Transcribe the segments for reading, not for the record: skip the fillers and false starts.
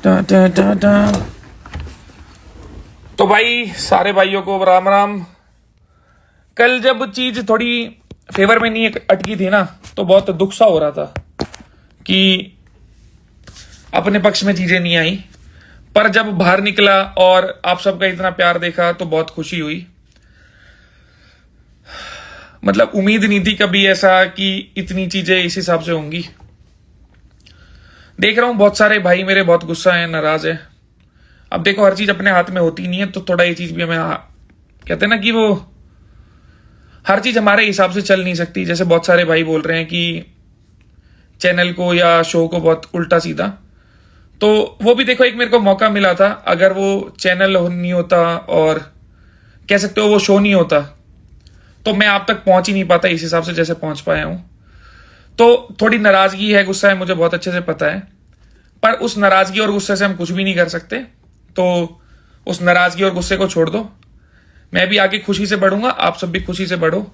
तो भाई सारे भाइयों को राम राम। कल जब चीज थोड़ी फेवर में नहीं अटकी थी ना, तो बहुत दुख सा हो रहा था कि अपने पक्ष में चीजें नहीं आई। पर जब बाहर निकला और आप सबका इतना प्यार देखा तो बहुत खुशी हुई। मतलब उम्मीद नहीं थी कभी ऐसा कि इतनी चीजें इस हिसाब से होंगी। देख रहा हूं बहुत सारे भाई मेरे बहुत गुस्सा है, नाराज है। अब देखो, हर चीज अपने हाथ में होती नहीं है, तो थोड़ा ये चीज भी हमें कहते हैं ना कि वो हर चीज हमारे हिसाब से चल नहीं सकती। जैसे बहुत सारे भाई बोल रहे हैं कि चैनल को या शो को बहुत उल्टा सीधा, तो वो भी देखो एक मेरे को मौका मिला था। अगर वो चैनल नहीं होता और कह सकते हो वो शो नहीं होता, तो मैं आप तक पहुंच ही नहीं पाता इस हिसाब से जैसे पहुंच पाया हूं। तो थोड़ी नाराजगी है, गुस्सा है, मुझे बहुत अच्छे से पता है। पर उस नाराजगी और गुस्से से हम कुछ भी नहीं कर सकते। तो उस नाराजगी और गुस्से को छोड़ दो। मैं भी आगे खुशी से बढ़ूंगा, आप सब भी खुशी से बढ़ो।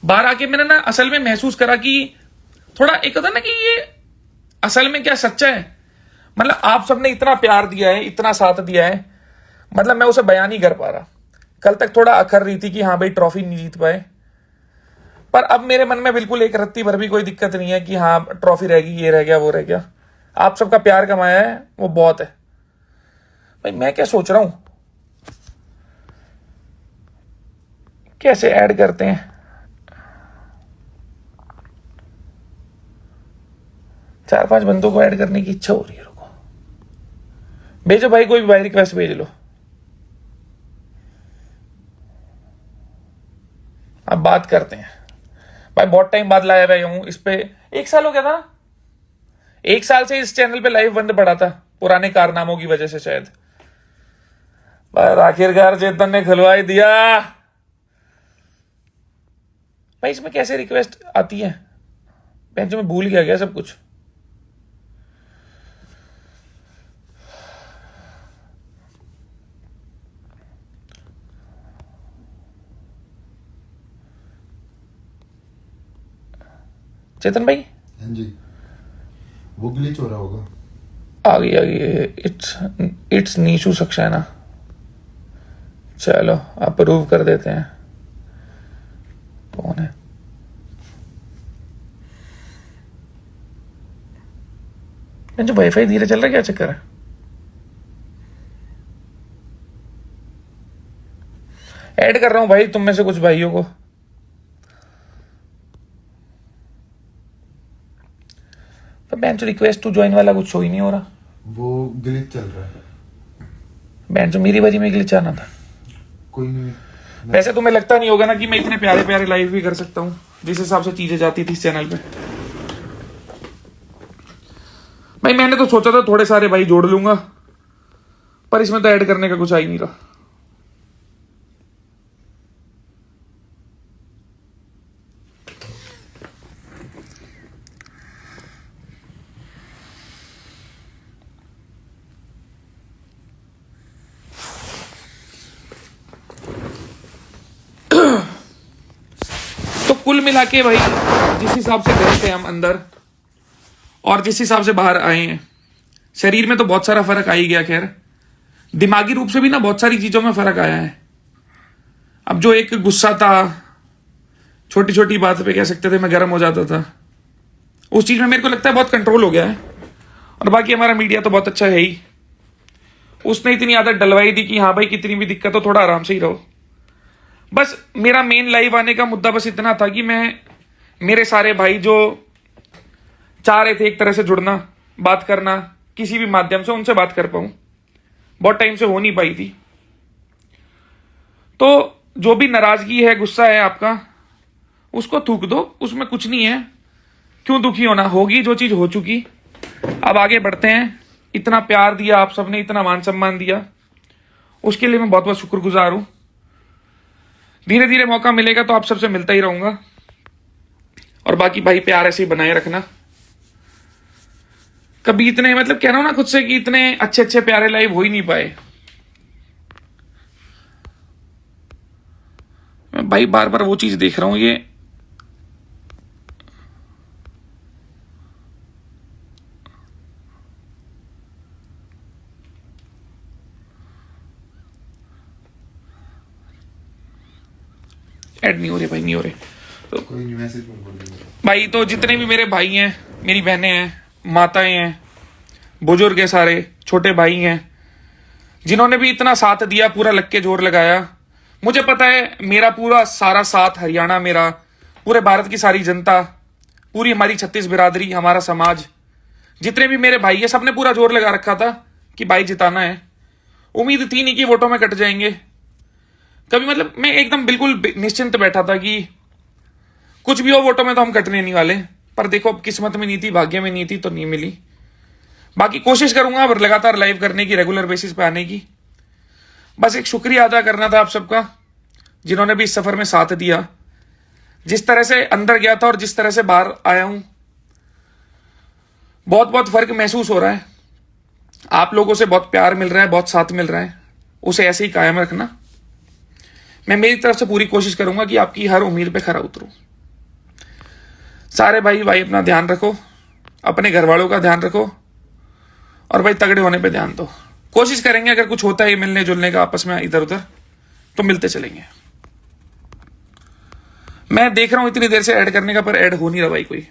बाहर आके मैंने ना असल में महसूस करा कि थोड़ा एक होता ना कि ये असल में क्या सच्चा है। मतलब आप सबने इतना प्यार दिया है, इतना साथ दिया है, मतलब मैं उसे बयान नहीं कर पा रहा। कल तक थोड़ा अखर रही थी कि हाँ भाई ट्रॉफी नहीं जीत पाए, पर अब मेरे मन में बिल्कुल एक रत्ती भर भी कोई दिक्कत नहीं है कि हाँ ट्रॉफी रहेगी, ये रह गया, वो रह गया। आप सबका प्यार कमाया है, वो बहुत है। भाई मैं क्या सोच रहा हूं, कैसे ऐड करते हैं। 4-5 बंदों को ऐड करने की इच्छा हो रही है। रुको, भेजो भाई, कोई भी भाई रिक्वेस्ट भेज लो। अब बात करते हैं। भाई बहुत टाइम बाद लाया भाई हूं इस पे। 1 साल हो गया था ना, 1 साल से इस चैनल पे लाइव बंद पड़ा था, पुराने कारनामों की वजह से शायद। पर आखिरकार चेतन ने खुलवा ही दिया। भाई इसमें कैसे रिक्वेस्ट आती है, बेंच में भूल गया सब कुछ। चेतन भाई हाँ जी, वो ग्लिच हो रहा होगा। आ गई। इट्स नीशू सक्सेना। चलो अप्रूव कर देते हैं। कौन है? जो वाईफाई धीरे चल रहा है, क्या चक्कर है? ऐड कर रहा हूं भाई तुम में से कुछ भाइयों को। पर बेंच रिक्वेस्ट टू ज्वाइन वाला कुछ शो ही नहीं हो रहा। वो ग्लिच चल रहा है। बेंच मेरी बाजी में ग्लिच आना था। कोई नहीं। वैसे तुम्हें लगता नहीं होगा ना कि मैं इतने प्यारे प्यारे लाइव भी कर सकता हूँ जिस हिसाब से चीजें जाती थी इस चैनल पे। भाई मैंने तो सोचा था थोड़े सारे भाई जोड़ लूंगा, पर इसमें तो ऐड करने का कुछ आ ही नहीं रहा। तो कुल मिला के भाई जिस हिसाब से गए थे हम अंदर और जिस हिसाब से बाहर आए हैं, शरीर में तो बहुत सारा फर्क आ ही गया। खैर दिमागी रूप से भी ना बहुत सारी चीजों में फर्क आया है। अब जो एक गुस्सा था, छोटी छोटी बात पे कह सकते थे मैं गर्म हो जाता था, उस चीज में मेरे को लगता है बहुत कंट्रोल हो गया है। और बाकी हमारा मीडिया तो बहुत अच्छा है ही। उसने इतनी आदत डलवाई दी कि हाँ भाई कितनी भी दिक्कत हो थोड़ा आराम से ही रहो। बस मेरा मेन लाइव आने का मुद्दा बस इतना था कि मेरे सारे भाई जो चाह रहे थे एक तरह से जुड़ना, बात करना किसी भी माध्यम से, उनसे बात कर पाऊं। बहुत टाइम से हो नहीं पाई थी। तो जो भी नाराजगी है, गुस्सा है आपका, उसको थूक दो, उसमें कुछ नहीं है। क्यों दुखी होना, होगी जो चीज हो चुकी। अब आगे बढ़ते हैं। इतना प्यार दिया आप सबने, इतना मान सम्मान दिया, उसके लिए मैं बहुत बहुत शुक्रगुजार हूं। धीरे धीरे मौका मिलेगा तो आप सबसे मिलता ही रहूंगा। और बाकी भाई प्यार ऐसे ही बनाए रखना। कभी इतने मतलब कह रहा हूं ना खुद से कि इतने अच्छे अच्छे प्यारे लाइव हो ही नहीं पाए। मैं भाई बार बार वो चीज देख रहा हूं, ये ऐड नहीं हो रहे भाई, नहीं हो रहे। तो कोई नहीं, मैसेज पर बोल देंगे। भाई तो जितने भी मेरे भाई हैं, मेरी बहनें हैं, माताएं हैं, बुजुर्ग हैं, सारे छोटे भाई हैं, जिन्होंने भी इतना साथ दिया, पूरा लग के जोर लगाया, मुझे पता है मेरा पूरा सारा साथ, हरियाणा मेरा, पूरे भारत की सारी जनता, पूरी हमारी 36 बिरादरी, हमारा समाज, जितने भी मेरे भाई है, सबने पूरा जोर लगा रखा था कि भाई जिताना है। उम्मीद थी नहीं कि वोटों में कट जाएंगे कभी, मतलब मैं एकदम बिल्कुल निश्चिंत बैठा था कि कुछ भी हो वोटों में तो हम कटने नहीं वाले। पर देखो अब किस्मत में नहीं थी, भाग्य में नहीं थी, तो नहीं मिली। बाकी कोशिश करूंगा अब लगातार लाइव करने की, रेगुलर बेसिस पे आने की। बस एक शुक्रिया अदा करना था आप सबका, जिन्होंने भी इस सफर में साथ दिया। जिस तरह से अंदर गया था और जिस तरह से बाहर आया हूं, बहुत बहुत फर्क महसूस हो रहा है। आप लोगों से बहुत प्यार मिल रहा है, बहुत साथ मिल रहा है, उसे ऐसे ही कायम रखना। मैं मेरी तरफ से पूरी कोशिश करूंगा कि आपकी हर उम्मीद पे खरा उतरूं। सारे भाई अपना ध्यान रखो, अपने घर वालों का ध्यान रखो, और भाई तगड़े होने पे ध्यान दो। कोशिश करेंगे अगर कुछ होता है मिलने जुलने का आपस में इधर उधर, तो मिलते चलेंगे। मैं देख रहा हूं इतनी देर से ऐड करने का, पर ऐड हो नहीं रहा भाई कोई।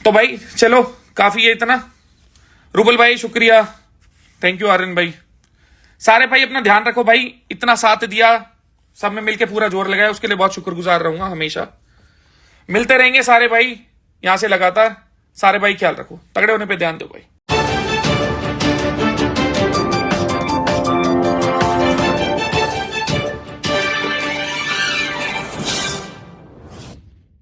तो भाई चलो, काफी है इतना। रुबल भाई शुक्रिया, थैंक यू। आर्यन भाई, सारे भाई अपना ध्यान रखो भाई, इतना साथ दिया, सब में मिलके पूरा जोर लगाया, उसके लिए बहुत शुक्रगुजार रहूंगा हमेशा। मिलते रहेंगे सारे भाई यहां से लगातार। सारे भाई ख्याल रखो, तगड़े होने पे ध्यान दो भाई।